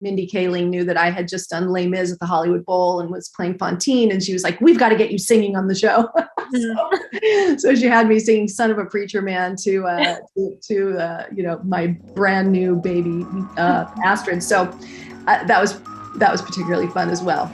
Mindy Kaling knew that I had just done Les Mis at the Hollywood Bowl and was playing Fantine. And she was like, we've got to get you singing on the show. So she had me singing Son of a Preacher Man to my brand new baby, Astrid. So that was particularly fun as well.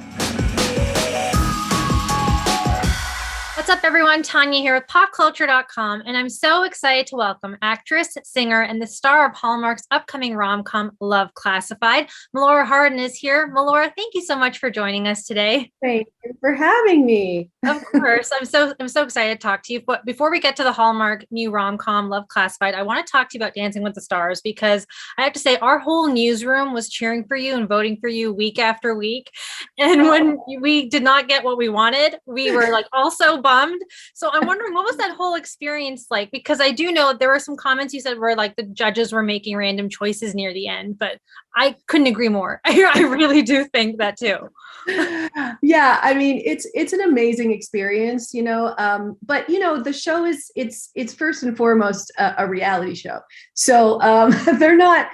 What's up, everyone? Tania here with PopCulture.com, and I'm so excited to welcome actress, singer, and the star of Hallmark's upcoming rom-com, Love Classified. Melora Hardin is here. Melora, thank you so much for joining us today. Thank you for having me. Of course, I'm so excited to talk to you. But before we get to the Hallmark new rom-com, Love Classified, I want to talk to you about Dancing with the Stars, because I have to say our whole newsroom was cheering for you and voting for you week after week. And when we did not get what we wanted, we were like also bummed. So I'm wondering, what was that whole experience like? Because I do know there were some comments you said where like the judges were making random choices near the end, but I couldn't agree more. I really do think that too. Yeah, I mean, it's an amazing experience, but the show it's first and foremost a reality show. So they're not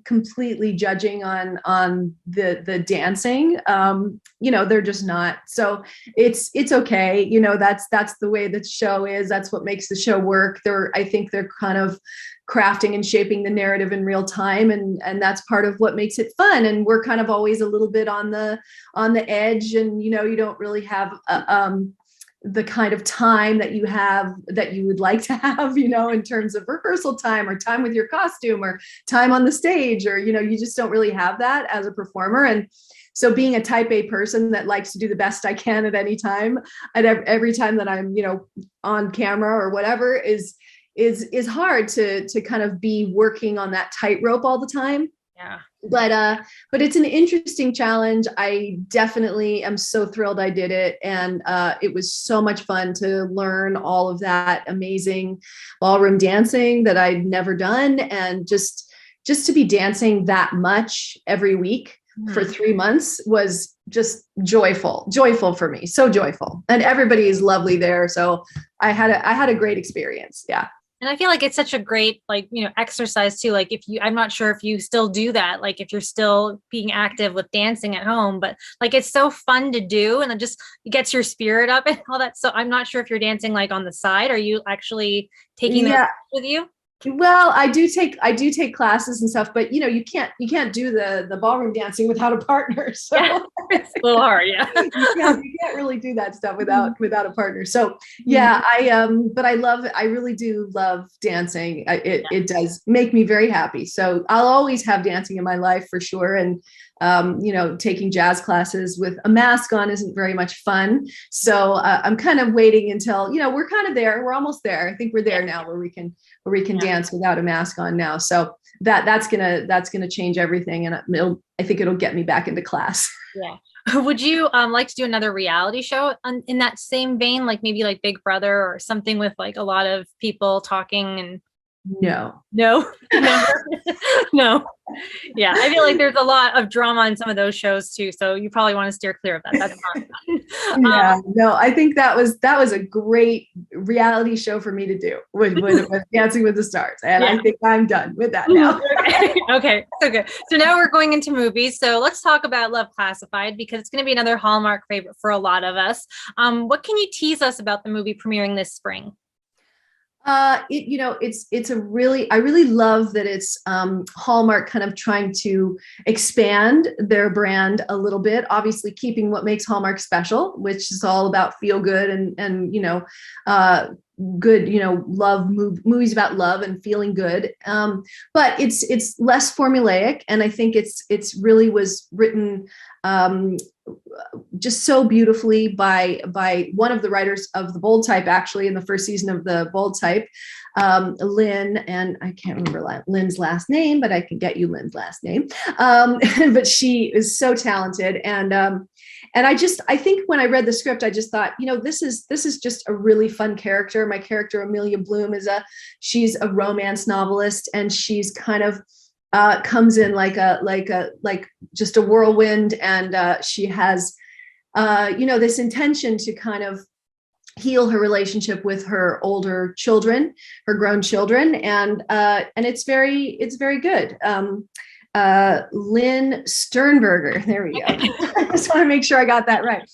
completely judging on the dancing. They're just not. So it's okay. That's the way the show is. That's what makes the show work. I think they're kind of crafting and shaping the narrative in real time, and that's part of what makes it fun. And we're kind of always a little bit on the edge, and you don't really have the kind of time that you would like to have, in terms of rehearsal time or time with your costume or time on the stage, or you just don't really have that as a performer. And so being a type A person that likes to do the best I can at any time, at every time that I'm on camera or whatever, is hard to kind of be working on that tightrope all the time. Yeah. But it's an interesting challenge. I definitely am so thrilled I did it. And it was so much fun to learn all of that amazing ballroom dancing that I'd never done. And just to be dancing that much every week for 3 months was just joyful for me. So joyful. And everybody is lovely there. So I had a great experience. Yeah. And I feel like it's such a great, exercise too. Like I'm not sure if you still do that, like if you're still being active with dancing at home, but like, it's so fun to do, and it gets your spirit up and all that. So I'm not sure if you're dancing like on the side. Are you actually taking that with you? Well, I do take classes and stuff, but you can't do the ballroom dancing without a partner. So yeah, it's a little hard. Yeah. you can't really do that stuff without a partner. So yeah, but I really do love dancing. It does make me very happy. So I'll always have dancing in my life for sure. And taking jazz classes with a mask on isn't very much fun. So I'm kind of waiting until, we're kind of there. We're almost there. I think we're there now where we can dance without a mask on now. So that's gonna change everything. And I think it'll get me back into class. Yeah. Would you like to do another reality show in that same vein, like maybe like Big Brother or something with like a lot of people talking? And No. Yeah, I feel like there's a lot of drama in some of those shows too, so you probably want to steer clear of that. That's not fun. Yeah, no, I think that was a great reality show for me to do with Dancing with the Stars, and I think I'm done with that now. Okay, so good. So now we're going into movies. So let's talk about Love Classified, because it's going to be another Hallmark favorite for a lot of us. What can you tease us about the movie premiering this spring? I really love that it's Hallmark kind of trying to expand their brand a little bit, obviously keeping what makes Hallmark special, which is all about feel good and good, love movies about love and feeling good. But it's less formulaic. And I think it's really was written just so beautifully by one of the writers of The Bold Type, actually, in the first season of The Bold Type, Lynn, and I can't remember Lynn's last name, but I can get you Lynn's last name. But she is so talented. And I think when I read the script, I just thought, this is just a really fun character. My character, Amelia Bloom, she's a romance novelist, and she's kind of comes in like just a whirlwind, and she has this intention to kind of heal her relationship with her older children, her grown children, and it's very good. Lynn Sternberger. There we go. I just want to make sure I got that right.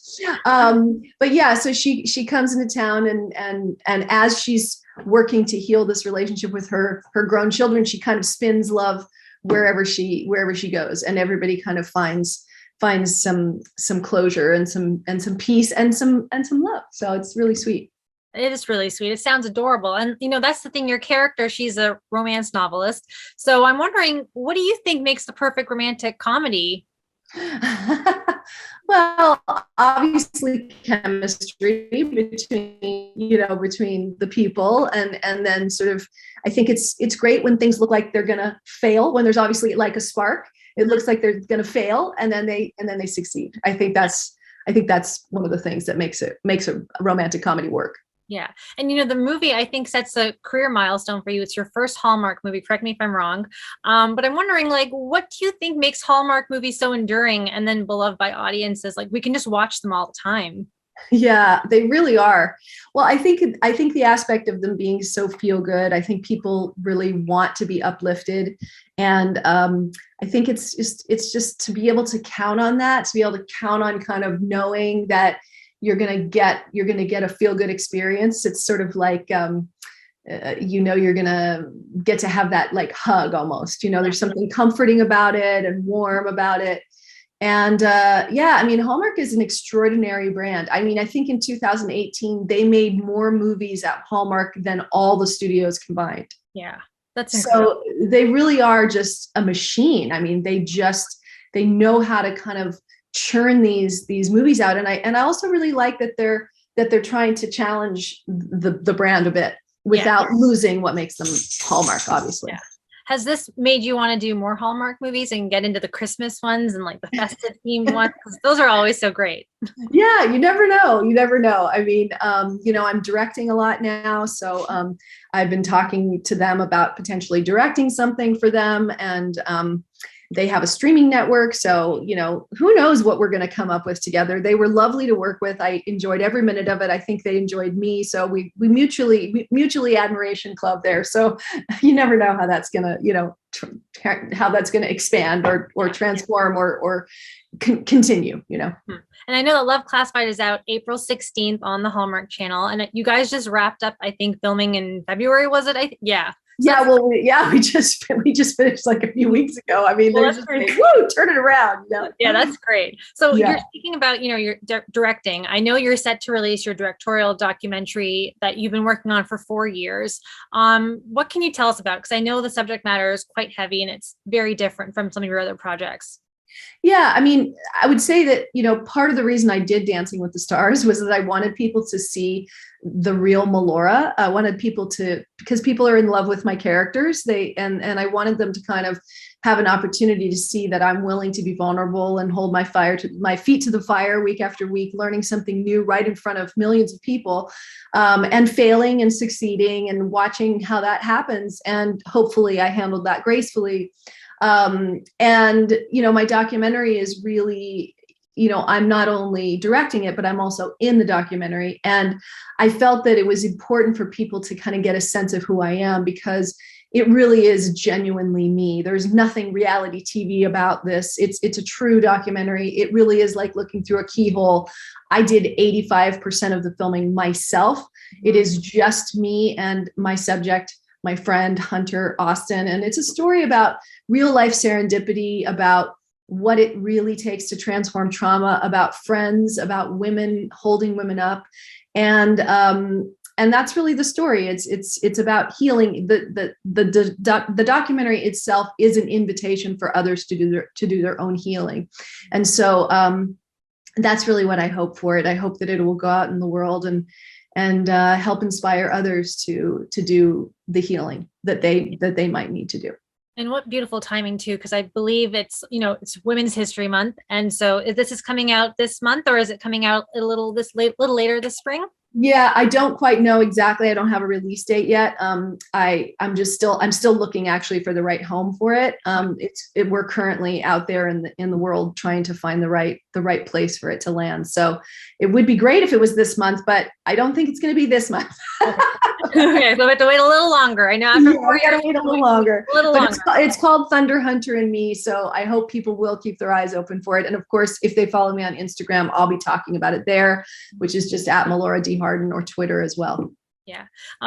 But yeah, so she comes into town, and as she's working to heal this relationship with her grown children, she kind of spins love wherever she goes, and everybody kind of finds some closure and some peace and some love. So it's really sweet. It is really sweet. It sounds adorable. And, that's the thing, your character, she's a romance novelist. So I'm wondering, what do you think makes the perfect romantic comedy? Well, obviously chemistry between the people, and then sort of, I think it's great when things look like they're gonna fail, when there's obviously like a spark. It looks like they're gonna fail, and then they succeed. I think that's one of the things that makes a romantic comedy work. Yeah. And, the movie, I think, sets a career milestone for you. It's your first Hallmark movie. Correct me if I'm wrong. But I'm wondering, what do you think makes Hallmark movies so enduring and then beloved by audiences? We can just watch them all the time. Yeah, they really are. Well, I think the aspect of them being so feel good, I think people really want to be uplifted. And I think it's just to be able to count on that, to be able to count on kind of knowing that you're going to get a feel good experience. It's sort of like, you're going to get to have that like hug almost, there's something comforting about it and warm about it. And Hallmark is an extraordinary brand. I think in 2018, they made more movies at Hallmark than all the studios combined. Yeah, that's incredible. So they really are just a machine. They know how to kind of churn these movies out. And I also really like that they're trying to challenge the brand a bit without losing what makes them Hallmark, obviously. Yeah. Has this made you want to do more Hallmark movies and get into the Christmas ones and the festive themed ones? Those are always so great. Yeah, you never know. I'm directing a lot now. So I've been talking to them about potentially directing something for them. And they have a streaming network. So, who knows what we're going to come up with together. They were lovely to work with. I enjoyed every minute of it. I think they enjoyed me. So we mutually admiration club there. So you never know how that's going to, how that's going to expand or transform or continue, And I know that Love Classified is out April 16th on the Hallmark Channel. And you guys just wrapped up, I think, filming in February, was it? Yeah. Yeah, well, we just finished like a few weeks ago. They're just like, woo, turn it around. Yeah, that's great. So you're speaking about, your directing. I know you're set to release your directorial documentary that you've been working on for 4 years. What can you tell us about? Because I know the subject matter is quite heavy and it's very different from some of your other projects. Yeah, I would say that, part of the reason I did Dancing with the Stars was that I wanted people to see the real Melora. I wanted people because people are in love with my characters. And I wanted them to kind of have an opportunity to see that I'm willing to be vulnerable and hold my feet to the fire week after week, learning something new right in front of millions of people, and failing and succeeding and watching how that happens. And hopefully I handled that gracefully. My documentary is really, I'm not only directing it, but I'm also in the documentary. And I felt that it was important for people to kind of get a sense of who I am, because it really is genuinely me. There's nothing reality TV about this. It's a true documentary. It really is like looking through a keyhole. I did 85% of the filming myself. It is just me and my subject, my friend Hunter Austin. And it's a story about real life serendipity, about what it really takes to transform trauma, about friends, about women holding women up. And that's really the story. It's about healing. The documentary itself is an invitation for others to do their own healing. And so that's really what I hope for it. I hope that it will go out in the world and help inspire others to do the healing that they might need to do. And what beautiful timing too, because I believe it's Women's History Month, and so this is coming out this month, or is it coming out a little later this spring? Yeah, I don't quite know exactly. I don't have a release date yet. I'm still looking actually for the right home for it. We're currently out there in the world trying to find the right place for it to land. So it would be great if it was this month, but I don't think it's going to be this month. Okay, so we have to wait a little longer. I know after Yeah, we gotta wait a little longer. A little But longer. it's called Thunder Hunter and Me. So I hope people will keep their eyes open for it. And of course, if they follow me on Instagram, I'll be talking about it there, which is just at Melora D. Hardin, or Twitter as well. Yeah.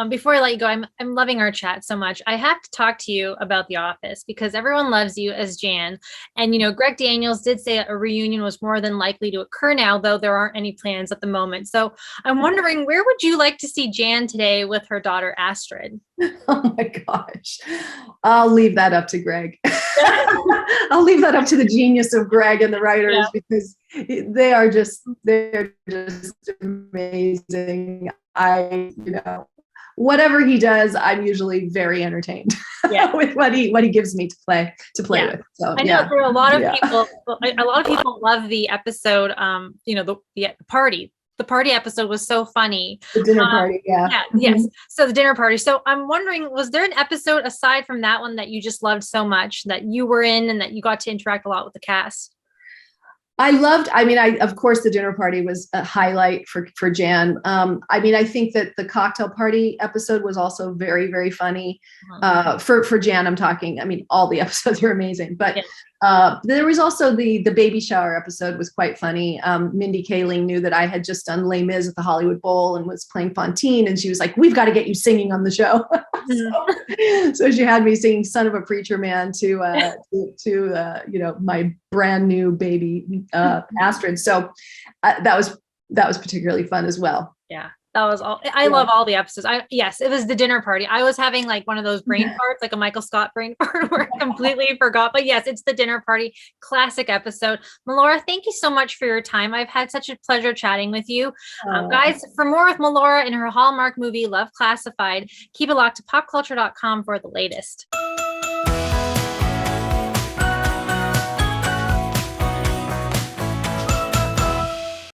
Before I let you go, I'm loving our chat so much. I have to talk to you about The Office because everyone loves you as Jan. And, Greg Daniels did say a reunion was more than likely to occur now, though there aren't any plans at the moment. So I'm wondering, where would you like to see Jan today with her daughter, Astrid? Oh my gosh. I'll leave that up to Greg. I'll leave that up to the genius of Greg and the writers, because they're just amazing. Whatever he does, I'm usually very entertained with what he gives me to play with. So I know there are a lot of people. A lot of people love the episode. The party. The party episode was so funny. The dinner party, Yes. So the dinner party. So I'm wondering, was there an episode aside from that one that you just loved so much that you were in and that you got to interact a lot with the cast? Of course, the dinner party was a highlight for Jan. I think that the cocktail party episode was also very, very funny. For Jan, I'm talking, all the episodes are amazing, but there was also the baby shower episode was quite funny. Mindy Kaling knew that I had just done Les Mis at the Hollywood Bowl and was playing Fantine. And she was like, we've got to get you singing on the show. So she had me singing Son of a Preacher Man to my brand new baby, Astrid. So that was particularly fun as well. Yeah. That was all. I love all the episodes. Yes, it was the dinner party. I was having like one of those brain farts, like a Michael Scott brain fart where I completely forgot. But yes, it's the dinner party. Classic episode. Melora, thank you so much for your time. I've had such a pleasure chatting with you. Guys, for more with Melora and her Hallmark movie, Love Classified, keep it locked to popculture.com for the latest.